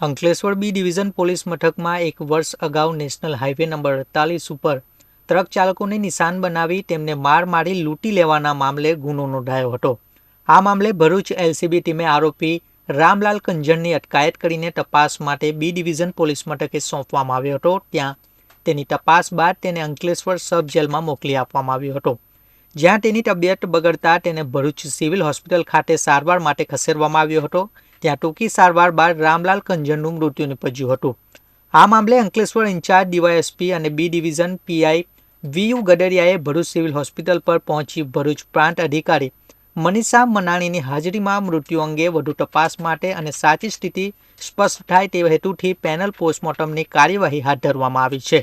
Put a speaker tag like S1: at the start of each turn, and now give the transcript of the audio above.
S1: Ankleshwar B division police મથકમાં 1 વર્ષ અગાઉ નેશનલ હાઈવે નંબર 48 ઉપર ટ્રક ચાલકોને નિશાન બનાવી તેમને માર મારી લૂંટી લેવાના મામલે ગુનો નોંધાયો હતો। આ મામલે ભરૂચ એલસીબી ટીમે આરોપી રામલાલ કંજણની અટકાયત કરીને તપાસ માટે બી ડિવિઝન પોલીસ મથકે સોંપવામાં આવ્યો હતો। ત્યાં તેની તપાસ બાદ તેને અંકલેશ્વર સબ જેલમાં મોકલી આપવામાં આવ્યો હતો, જ્યાં તેની તબિયત બગડતા તેને ભરૂચ સિવિલ હોસ્પિટલ ખાતે સારવાર માટે ખસેડવામાં આવ્યો હતો। ત્યાં ટૂંકી સારવાર બાદ રામલાલ કંજણનું મૃત્યુ નિપજ્યું હતું। આ મામલે અંકલેશ્વર ઇન્ચાર્જ ડીવાયએસપી અને બી ડિવિઝન પીઆઈ વીયુ ગડરિયાએ ભરૂચ સિવિલ હોસ્પિટલ પર પહોંચી ભરૂચ પ્રાંત અધિકારી મનીષા મનાણીની હાજરીમાં મૃત્યુ અંગે વધુ તપાસ માટે અને સાચી સ્થિતિ સ્પષ્ટ થાય તે હેતુથી પેનલ પોસ્ટમોર્ટમની કાર્યવાહી હાથ ધરવામાં આવી છે।